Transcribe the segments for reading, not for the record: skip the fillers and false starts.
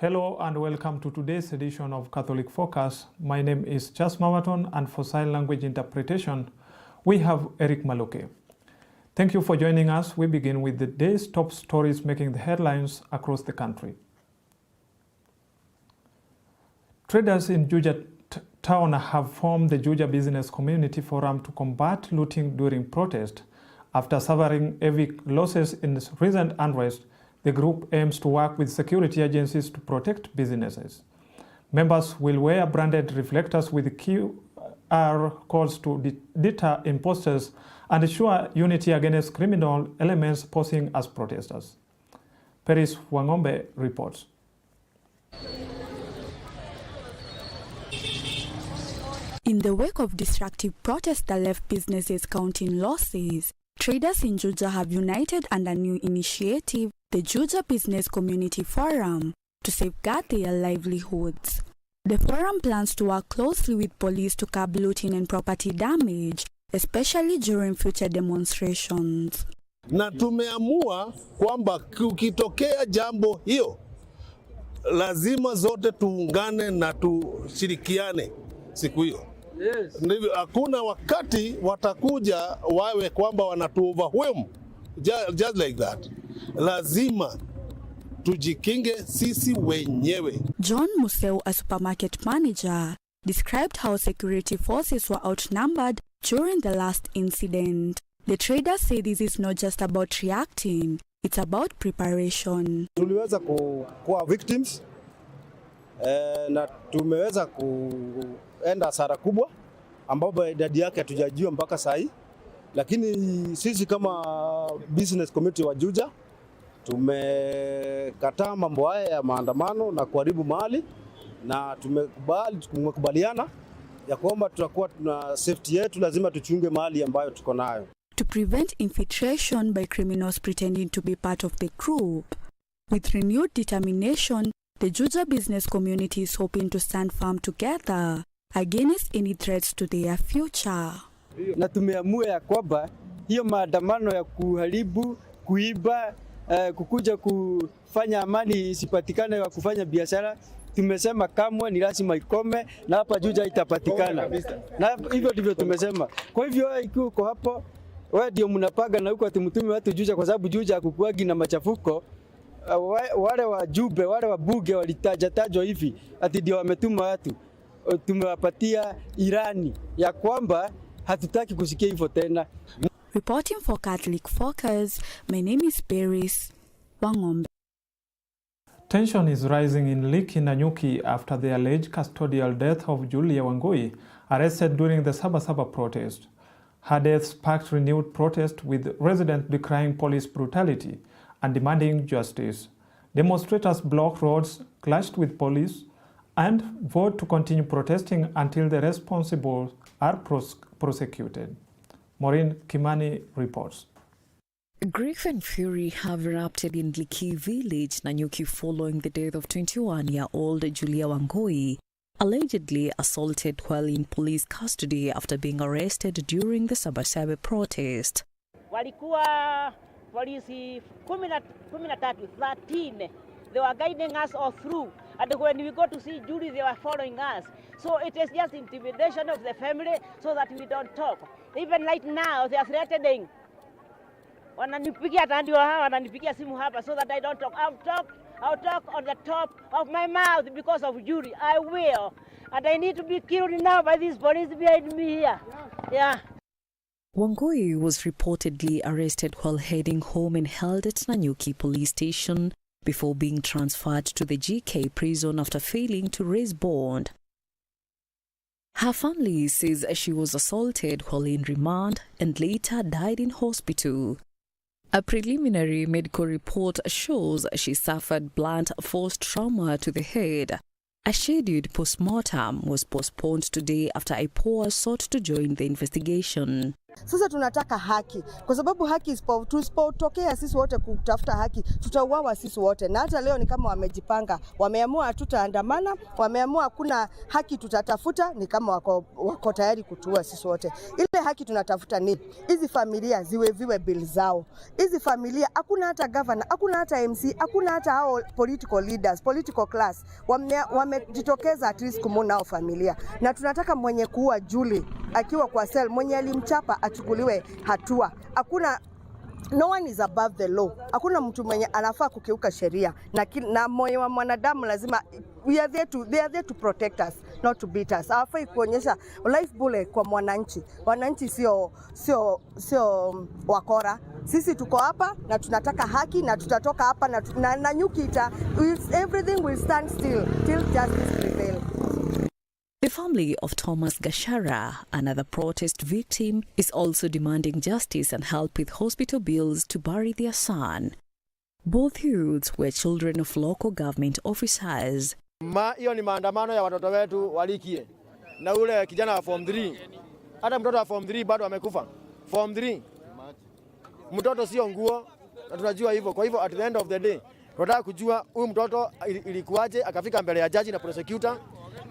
Hello and welcome to today's edition of Catholic Focus. My name is Jas Mavaton, and for sign language interpretation, we have Eric Maloke. Thank you for joining us. We begin with the day's top stories making the headlines across the country. Traders in Juja town have formed the Juja Business Community Forum to combat looting during protest. After suffering heavy losses in recent unrest, the group aims to work with security agencies to protect businesses. Members will wear branded reflectors with QR codes to deter imposters and ensure unity against criminal elements posing as protesters. Paris Wangombe reports. In the wake of destructive protests that left businesses counting losses, traders in Juja have united under a new initiative, the Juja Business Community Forum, to safeguard their livelihoods. The forum plans to work closely with police to curb looting and property damage, especially during future demonstrations. Na tumeamua kwamba kukitokea jambo hiyo, lazima zote tuungane na tushirikiane siku hiyo. Yes. Ndivyo hakuna wakati watakuja wawe kwamba wanatu overwhelm just like that. Lazima tujikinge sisi wenyewe. John Museu, a supermarket manager, described how security forces were outnumbered during the last incident. The traders say this is not just about reacting, it's about preparation. Tuliweza kuwa victims na tumeweza kuenda hasara kubwa ambapo idadi yake hatujajua mpaka sahi, lakini sisi kama business community wa Juja tumekataa mambo haya ya maandamano na kuharibu mali, na tumekubaliana ya kwamba tutakuwa tuna safety yetu, lazima tuchunge mali ambayo tuko nayo. To prevent infiltration by criminals pretending to be part of the group, with renewed determination, the Juja business community is hoping to stand firm together against any threats to their future. Na tumeamua ya kwamba hiyo maandamano ya kuharibu, kuiba, kukuja kufanya amani isipatikane wa kufanya biashara, tumesema kamwe ni lazima ikome, na hapa Juja itapatikana. Na hivyo ndivyo tumesema. Kwa hivyo ikiwa uko hapo, wewe ndio mnapaga na huko atimtume watu Juja, kwa sababu Juja hakukuagi na machafuko. Wale wajumbe, wale wabuge walitajatajwa hivi ati ndio wametuma watu. Tumewapatia irani ya kwamba hatutaki kusikia hivyo tena. Reporting for Catholic Focus, my name is Paris Wangombe. Tension is rising in Liki Nanyuki after the alleged custodial death of Julia Wangui, arrested during the Sabasaba protest. Her death sparked renewed protest, with residents decrying police brutality and demanding justice. Demonstrators blocked roads, clashed with police, and vowed to continue protesting until the responsible are prosecuted. Maureen Kimani reports. Grief and fury have erupted in Liki village, Nanyuki, following the death of 21-year-old Julia Wangui, allegedly assaulted while in police custody after being arrested during the Sabasaba protest. Walikuwa polisi 13. They were guiding us all through. And when we go to see Julie, they were following us. So it is just intimidation of the family so that we don't talk. Even right now, they are threatening. Wananipigia tandio hawa, wananipigia simu hapa so that I don't talk. I'll talk on the top of my mouth because of Julie. I will. And I need to be killed now by these police behind me here. Yeah. Wangui was reportedly arrested while heading home and held at Nanyuki police station before being transferred to the GK prison after failing to raise bond. Her family says she was assaulted while in remand and later died in hospital. A preliminary medical report shows she suffered blunt force trauma to the head. A scheduled post-mortem was postponed today after IPOA sought to join the investigation. Sasa tunataka haki, kwa sababu haki tusipotokea sisi wote kutafuta haki, tutauawa sisi wote. Na hata leo ni kama wamejipanga, wameamua hatutaandamana, wameamua hakuna haki tutatafuta, ni kama wako tayari kutua sisi wote. Ile haki tunatafuta ni hizi familia ziweviwe bill zao. Hizi familia hakuna hata governor, hakuna hata MC, hakuna hata hao political leaders, political class wamejitokeza at least kumona hao familia. Na tunataka mwenye kuua Julie akiwa kwa cell, mwenye alimchapa achukuliwe hatua. Hakuna, no one is above the law. Hakuna mtu mwenye anafaa kukiuka sheria, na moyo wa mwanadamu lazima, they are there to protect us, not to beat us. Hawafai kuonyesha life bullet kwa mwananchi. Wananchi sio wakora. Sisi tuko hapa na tunataka haki, na tutatoka hapa na nyuki everything will stand still till justice prevails. The family of Thomas Gashara, another protest victim, is also demanding justice and help with hospital bills to bury their son. Both youths were children of local government officers. Hiyo ni maandamano ya watoto wetu walikie. Na ule kijana wa form 3. Hata mtoto wa form 3 bado amekufa. Form 3. Mtoto sio nguo, na tunajua hivyo. Kwa hivyo at the end of the day, tunataka kujua huyu mtoto ilikuwaje akafika mbele ya judge na prosecutor.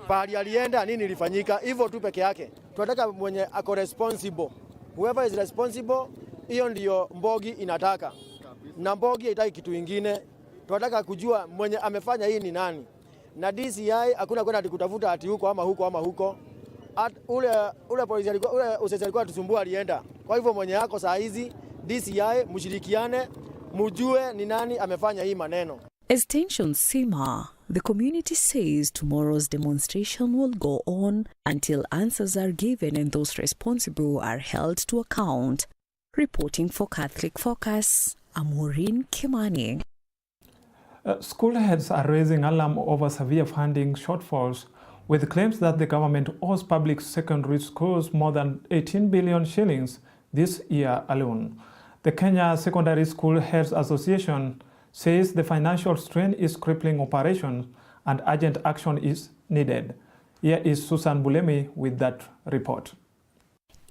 Pahali alienda nini ilifanyika, hivyo tu peke yake. Tunataka mwenye ako responsible. Whoever is responsible, hiyo ndio Mbogi inataka. Na Mbogi haitaki kitu kingine. Tunataka kujua mwenye amefanya hii ni nani. Na DCI hakuna kwenda kutafuta ati huko ama huko ama huko. Ule polisi alikuwa, ule usesi alikuwa tusumbua alienda. Kwa hivyo mwenye yako saa hizi DCI mshirikiane, mjue ni nani amefanya hii maneno. As tensions simmer, the community says tomorrow's demonstration will go on until answers are given and those responsible are held to account. Reporting for Catholic Focus, Maureen Kimani. School heads are raising alarm over severe funding shortfalls, with claims that the government owes public secondary schools more than 18 billion shillings this year alone. The Kenya Secondary School Heads Association says the financial strain is crippling operations and urgent action is needed. Here is Susan Bulemi with that report.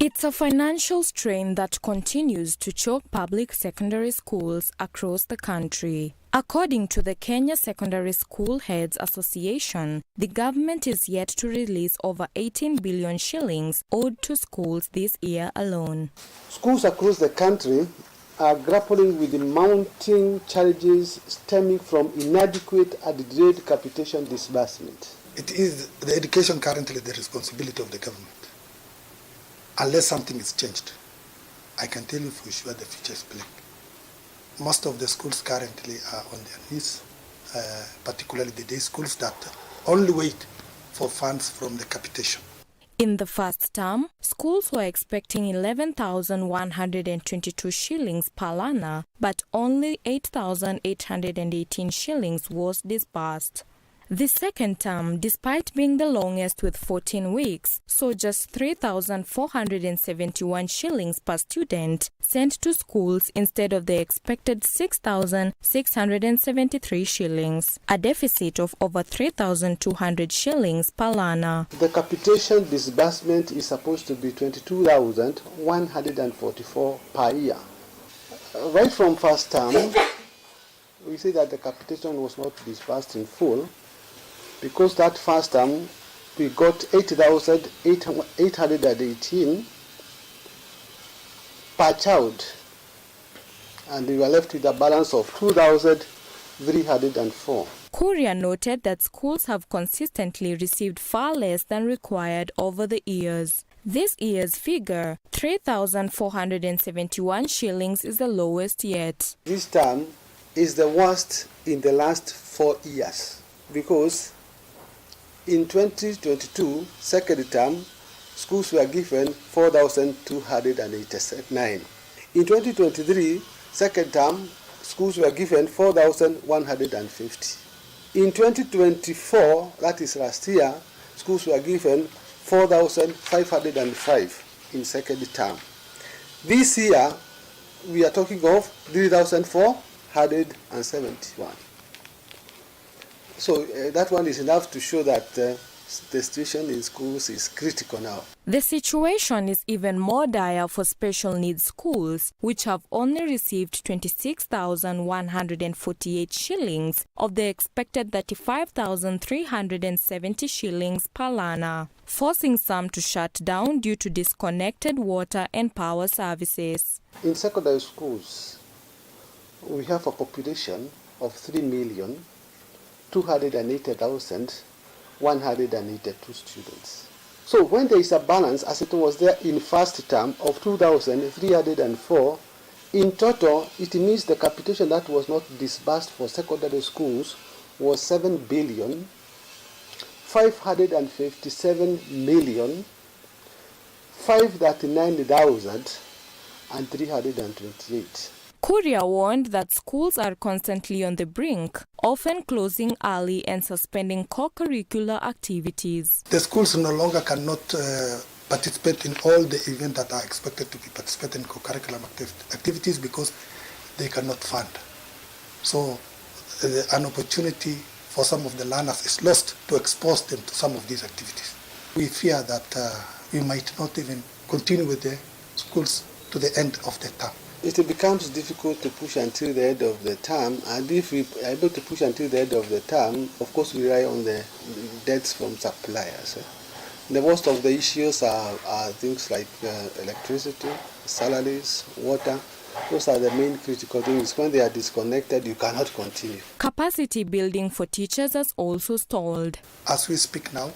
It's a financial strain that continues to choke public secondary schools across the country. According to the Kenya Secondary School Heads Association, the government is yet to release over 18 billion shillings owed to schools this year alone. Schools across the country are grappling with the mounting challenges stemming from inadequate and delayed capitation disbursement. It is the education currently the responsibility of the government. Unless something is changed, I can tell you for sure the future is bleak. Most of the schools currently are on their knees, particularly the day schools that only wait for funds from the capitation. In the first term, schools were expecting 11,122 shillings per learner, but only 8,818 shillings was disbursed. The second term, despite being the longest with 14 weeks, saw just 3,471 shillings per student sent to schools instead of the expected 6,673 shillings, a deficit of over 3,200 shillings per learner. The capitation disbursement is supposed to be 22,144 per year. Right from first term, we see that the capitation was not disbursed in full, because that first term we got 8,818 per child, and we were left with a balance of 2,304. Kuria noted that schools have consistently received far less than required over the years. This year's figure, 3,471 shillings, is the lowest yet. This term is the worst in the last 4 years, because in 2022, second term, schools were given 4,289. In 2023, second term, schools were given 4,150. In 2024, that is last year, schools were given 4,505 in second term. This year, we are talking of 3,471. So that one is enough to show that The situation in schools is critical now. The situation is even more dire for special needs schools, which have only received 26,148 shillings of the expected 35,370 shillings per learner, forcing some to shut down due to disconnected water and power services. In secondary schools, we have a population of 3,280,182 students. So when there is a balance, as it was there in first term of 2,304, in total, it means the capitation that was not disbursed for secondary schools was 7,557,539,328. Kuria warned that schools are constantly on the brink, often closing early and suspending co-curricular activities. The schools no longer cannot participate in all the events that are expected to be participated in co-curriculum activities because they cannot fund. So an opportunity for some of the learners is lost to expose them to some of these activities. We fear that we might not even continue with the schools to the end of the term. It becomes difficult to push until the end of the term, and if we are able to push until the end of the term, of course we rely on the debts from suppliers. The most of the issues are things like electricity, salaries, water. Those are the main critical things. When they are disconnected, you cannot continue. Capacity building for teachers has also stalled. As we speak now,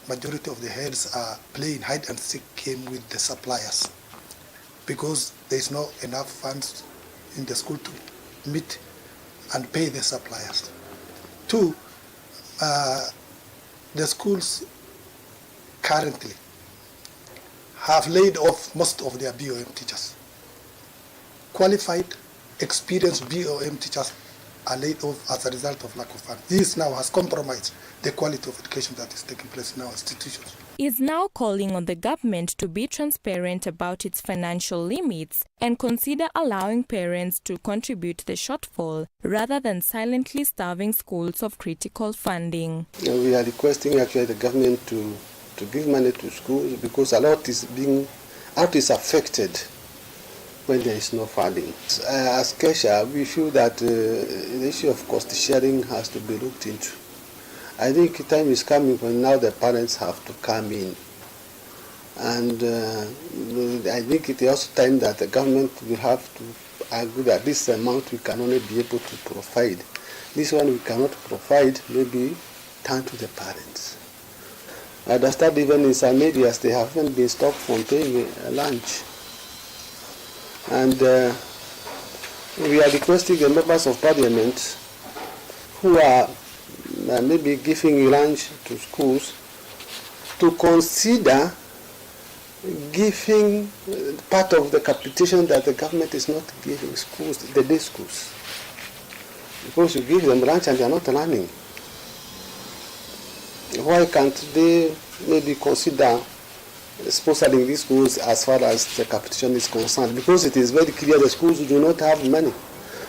majority of the heads are playing hide and seek game with the suppliers, because there is not enough funds in the school to meet and pay the suppliers. Two, the schools currently have laid off most of their BOM teachers. Qualified, experienced BOM teachers are laid off as a result of lack of funds. This now has compromised the quality of education that is taking place in our institutions. Is now calling on the government to be transparent about its financial limits and consider allowing parents to contribute the shortfall rather than silently starving schools of critical funding. We are requesting actually the government to give money to schools, because a lot is affected when there is no funding. As Kesha, we feel that the issue of cost sharing has to be looked into. I think time is coming when now the parents have to come in. And I think it is also time that the government will have to agree that this amount we can only be able to provide. This one we cannot provide, maybe turn to the parents. I understand even in some areas they haven't been stopped from paying lunch. And we are requesting the members of parliament who are maybe giving lunch to schools to consider giving part of the capitation that the government is not giving schools, the day schools. Because you give them lunch and they are not learning. Why can't they maybe consider sponsoring these schools as far as the capitation is concerned? Because it is very clear the schools do not have money.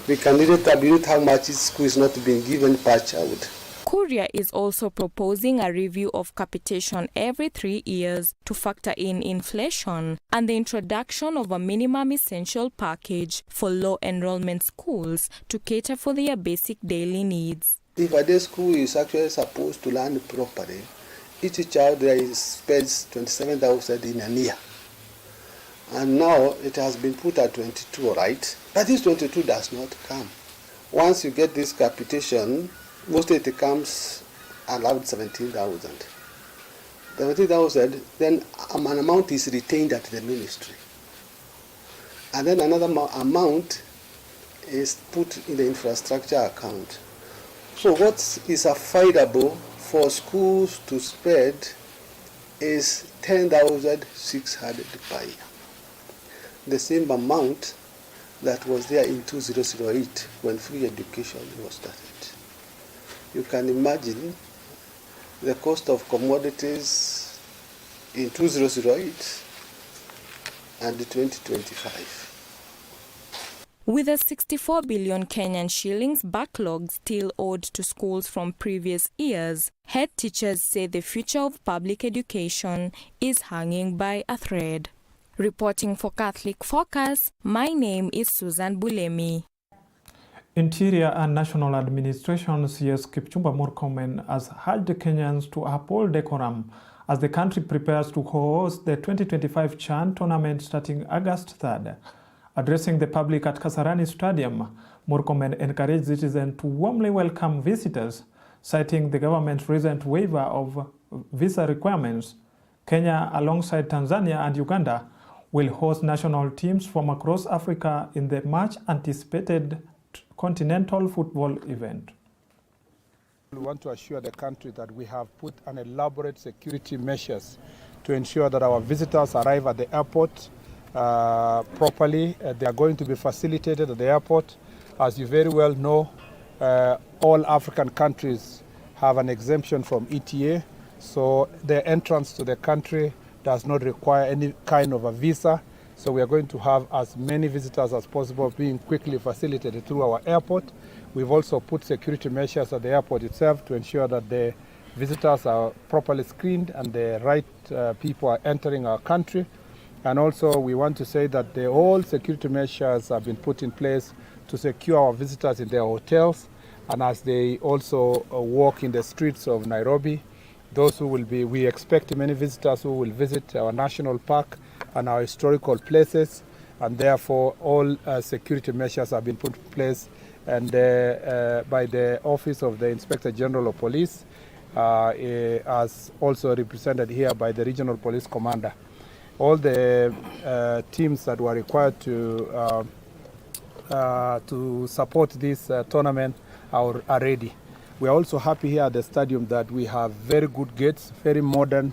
We can really tabulate how much each school is not being given per child. Kuria is also proposing a review of capitation every 3 years to factor in inflation and the introduction of a minimum essential package for low enrollment schools to cater for their basic daily needs. If a day school is actually supposed to learn properly, each child there spends 27,000 in a year. And now it has been put at 22, right? But this 22 does not come. Once you get this capitation, mostly it comes around 17,000. 17,000, then an amount is retained at the ministry. And then another amount is put in the infrastructure account. So what is affordable for schools to spend is 10,600 per year. The same amount that was there in 2008 when free education was started. You can imagine the cost of commodities in 2008 and 2025. With a 64 billion Kenyan shillings backlog still owed to schools from previous years, head teachers say the future of public education is hanging by a thread. Reporting for Catholic Focus, my name is Susan Bulemi. Interior and National Administration CS Kipchumba Murkomen has urged Kenyans to uphold decorum as the country prepares to host the 2025 CHAN tournament starting August 3rd. Addressing the public at Kasarani Stadium, Murkomen encouraged citizens to warmly welcome visitors, citing the government's recent waiver of visa requirements. Kenya, alongside Tanzania and Uganda, will host national teams from across Africa in the much-anticipated continental football event. We want to assure the country that we have put an elaborate security measures to ensure that our visitors arrive at the airport properly. They are going to be facilitated at the airport. As you very well know, all African countries have an exemption from ETA, so their entrance to the country does not require any kind of a visa. So we are going to have as many visitors as possible being quickly facilitated through our airport. We've also put security measures at the airport itself to ensure that the visitors are properly screened and the right people are entering our country. And also we want to say that all security measures have been put in place to secure our visitors in their hotels and as they also walk in the streets of Nairobi. Those who will be, we expect many visitors who will visit our national park and our historical places, and therefore all security measures have been put in place and by the Office of the Inspector General of Police, as also represented here by the Regional Police Commander. All the teams that were required to support this tournament are ready. We are also happy here at the stadium that we have very good gates, very modern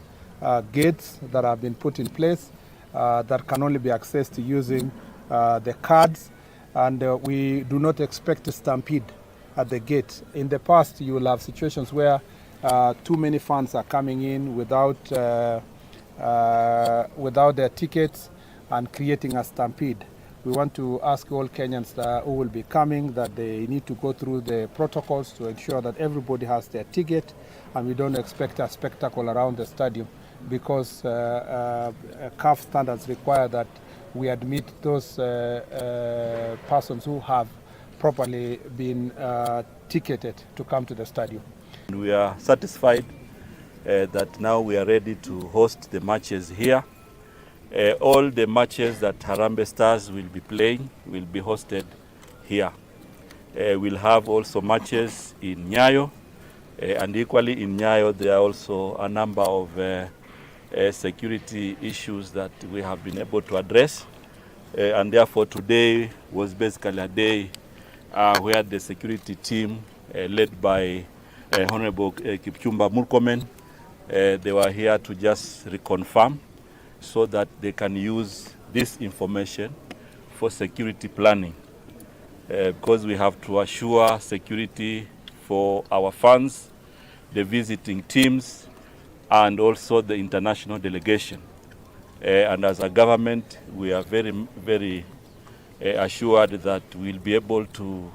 gates that have been put in place that can only be accessed using the cards, and we do not expect a stampede at the gate. In the past, you will have situations where too many fans are coming in without their tickets and creating a stampede. We want to ask all Kenyans who will be coming that they need to go through the protocols to ensure that everybody has their ticket, and we don't expect a spectacle around the stadium because CAF standards require that we admit those persons who have properly been ticketed to come to the stadium. We are satisfied that now we are ready to host the matches here. All the matches that Harambee Stars will be playing will be hosted here. We'll have also matches in Nyayo, and equally in Nyayo there are also a number of security issues that we have been able to address, and therefore today was basically a day where the security team led by Honorable Kipchumba Murkomen, they were here to just reconfirm so that they can use this information for security planning, because we have to assure security for our fans, the visiting teams, and also the international delegation. And as a government, we are very, very assured that we'll be able to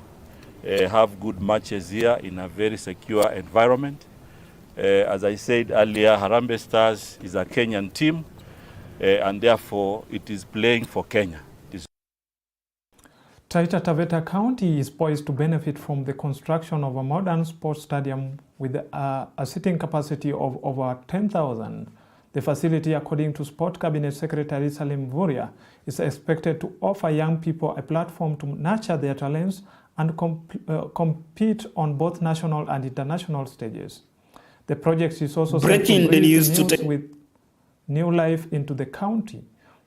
have good matches here in a very secure environment. As I said earlier, Harambee Stars is a Kenyan team, and therefore it is playing for Kenya. Taita Taveta County is poised to benefit from the construction of a modern sports stadium with a seating capacity of over 10,000. The facility, according to Sport Cabinet Secretary Salim Vuria, is expected to offer young people a platform to nurture their talents and compete on both national and international stages. The project is also breaking the news today with new life into the county,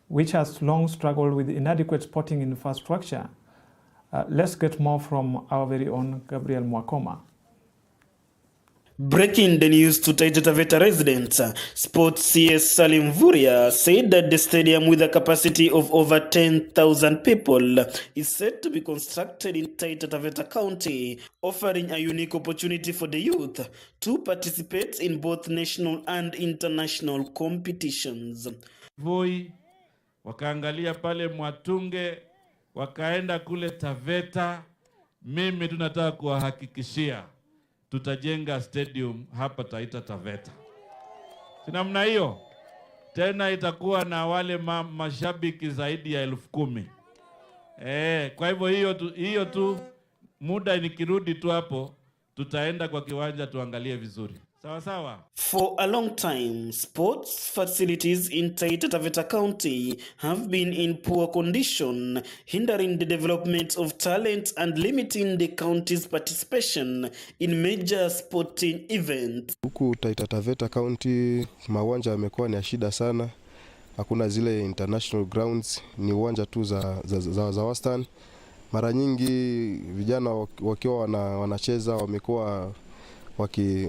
which has long struggled with inadequate sporting infrastructure. Let's get more from our very own Gabriel Mwakoma. Breaking the news to Taita Taveta residents, Sports CS Salim Vuria said that the stadium with a capacity of over 10,000 people is set to be constructed in Taita Taveta County, offering a unique opportunity for the youth to participate in both national and international competitions. Voi wakaangalia pale Mwatunge wakaenda kule Taveta. Mimi tunataka kuwahakikishia tutajenga stadium hapa Taita Taveta. Si namna hiyo? Tena itakuwa na wale mashabiki zaidi ya 10,000. Kwa hivyo hiyo tu muda nikirudi tu hapo tutaenda kwa kiwanja tuangalie vizuri. Sawa sawa. For a long time, sports facilities in Taita Taveta County have been in poor condition, hindering the development of talent and limiting the county's participation in major sporting events. Huku Taita Taveta County mawanja yamekuwa ni ya shida sana. Hakuna zile international grounds, ni uwanja tu za wastani. Mara nyingi vijana wakiwa wanacheza wamekuwa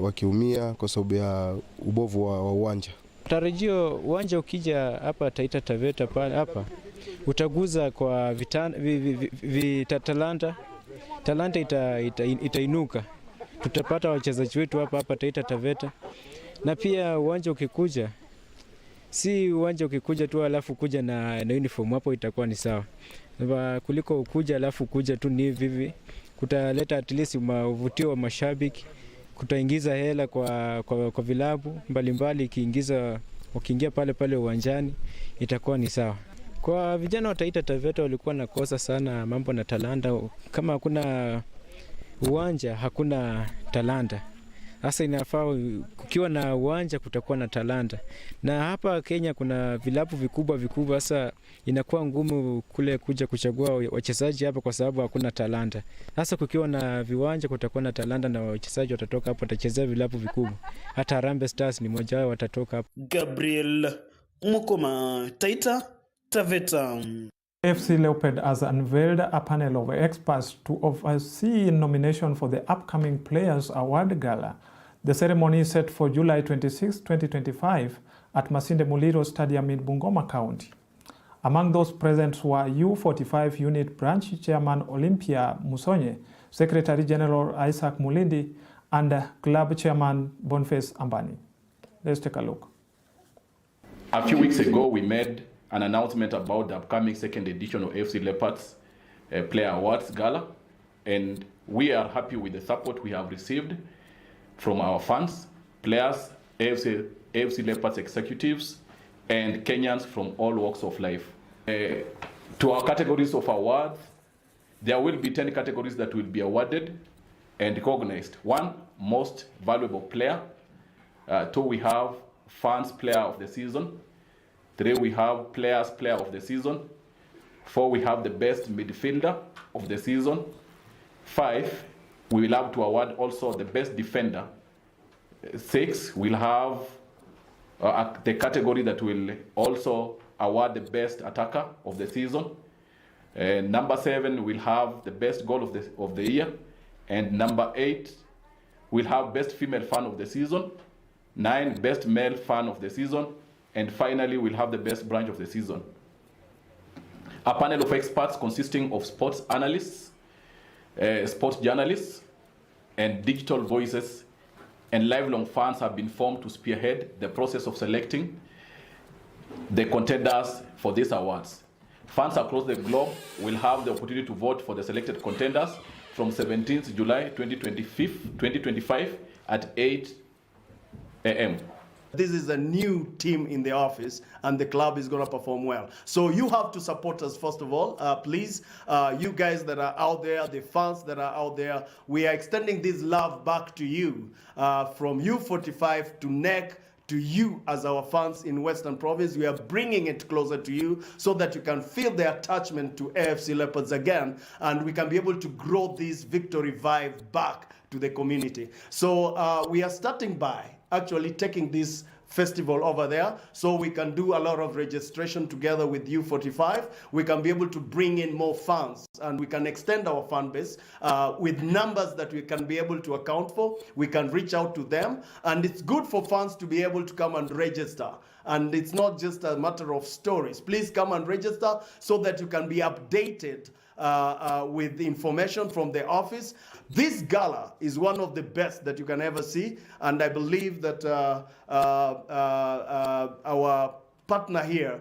wakiumia kwa sababu ya ubovu wa uwanja. Tarajio uwanja ukija hapa Taita Taveta pale hapa utaguza kwa talanta itainuka. Tutapata wachezaji wetu hapa Taita Taveta. Na pia uwanja ukikuja, si uwanja ukikuja tu alafu kuja na uniform, hapo itakuwa ni sawa. Kuliko ukuja alafu kuja tu ni hivi, kutaleta at least mavutio wa mashabiki, kutaingiza hela kwa vilabu mbalimbali, wakiingia pale uwanjani itakuwa ni sawa. Kwa vijana wa Taita Taveta walikuwa nakosa sana mambo na talanta. Kama hakuna uwanja hakuna talanta. Sasa inafaa kukiwa na uwanja kutakuwa na talanta. Na hapa Kenya kuna vilabu vikubwa, sasa inakuwa ngumu kule kuja kuchagua wachezaji hapa kwa sababu hakuna talanta. Sasa kukiwa na viwanja kutakuwa na talanta na wachezaji watatoka hapo watachezea vilabu vikubwa. Hata Harambee Stars ni mmoja wao watatoka hapo. Gabriel Mukoma, Taita Taveta. FC Leopard has unveiled a panel of experts to oversee nomination for the upcoming Players Award Gala. The ceremony is set for July 26, 2025 at Masinde Muliro Stadium in Bungoma County. Among those present were U45 Unit Branch Chairman Olympia Musonye, Secretary General Isaac Mulindi, and Club Chairman Boniface Ambani. Let's take a look. A few weeks ago, we made an announcement about the upcoming second edition of AFC Leopards Player Awards Gala, and we are happy with the support we have received from our fans, players, AFC Leopards executives, and Kenyans from all walks of life. To our categories of awards, there will be 10 categories that will be awarded and recognized. 1, most valuable player. 2, we have fans player of the season. 3, we have players player of the season. 4, we have the best midfielder of the season. 5, we will have to award also the best defender. 6, we'll have the category that will also award the best attacker of the season. Number 7, we'll have the best goal of the year. And number 8, we'll have best female fan of the season. 9, best male fan of the season. And finally, we'll have the best branch of the season. A panel of experts consisting of sports analysts, sports journalists, and digital voices and lifelong fans have been formed to spearhead the process of selecting the contenders for these awards. Fans across the globe will have the opportunity to vote for the selected contenders from 17th July 2025 at 8 a.m. This is a new team in the office and the club is going to perform well. So you have to support us, first of all. Please, you guys that are out there, the fans that are out there, we are extending this love back to you. From U45 to NEC to you as our fans in Western Province. We are bringing it closer to you so that you can feel the attachment to AFC Leopards again and we can be able to grow this victory vibe back to the community. So we are starting by actually taking this festival over there so we can do a lot of registration together with U45. We can be able to bring in more fans and we can extend our fan base with numbers that we can be able to account for. We can reach out to them and it's good for fans to be able to come and register. And it's not just a matter of stories. Please come and register so that you can be updated with the information from the office. This gala is one of the best that you can ever see, and I believe that our partner here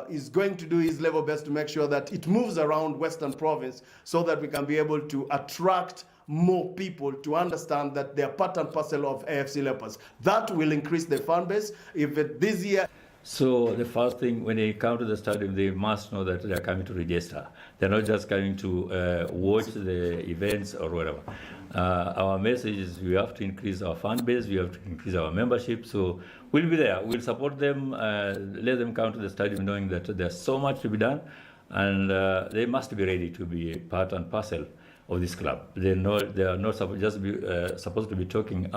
is going to do his level best to make sure that it moves around Western Province so that we can be able to attract more people to understand that they are part and parcel of AFC Leopards. That will increase the fan base. This year. So the first thing, when they come to the stadium, they must know that they are coming to register. They're not just coming to watch the events or whatever. Our message is we have to increase our fan base, we have to increase our membership. So we'll be there, we'll support them, let them come to the stadium knowing that there's so much to be done, and they must be ready to be part and parcel of this club. They are not supposed to be talking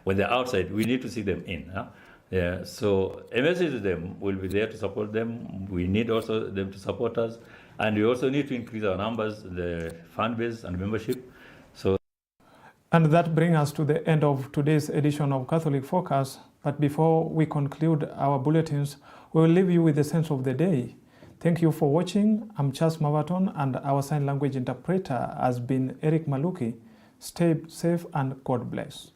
when they're outside. We need to see them in. Huh? Yeah. So a message to them, we'll be there to support them. We need also them to support us, and we also need to increase our numbers, the fan base and membership. And that brings us to the end of today's edition of Catholic Focus. But before we conclude our bulletins, we will leave you with the sense of the day. Thank you for watching. I'm Charles Mavaton, and our sign language interpreter has been Eric Maluki. Stay safe and God bless.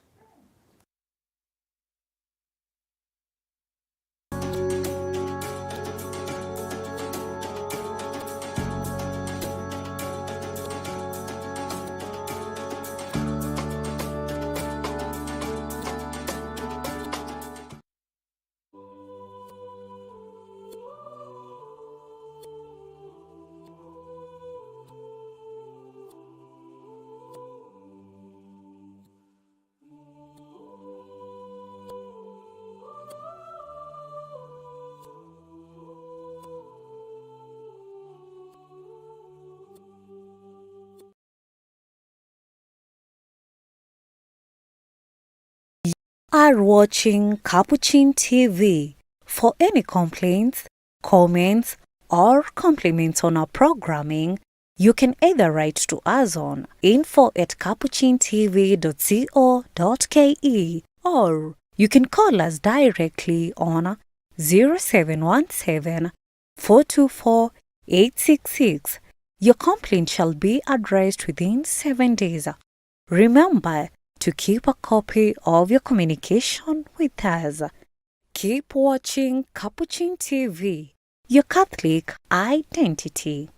Are watching Capuchin TV. For any complaints, comments, or compliments on our programming, you can either write to us on info@capuchintv.co.ke or you can call us directly on 0717 424 866. Your complaint shall be addressed within 7 days. Remember to keep a copy of your communication with us. Keep watching Capuchin TV, your Catholic identity.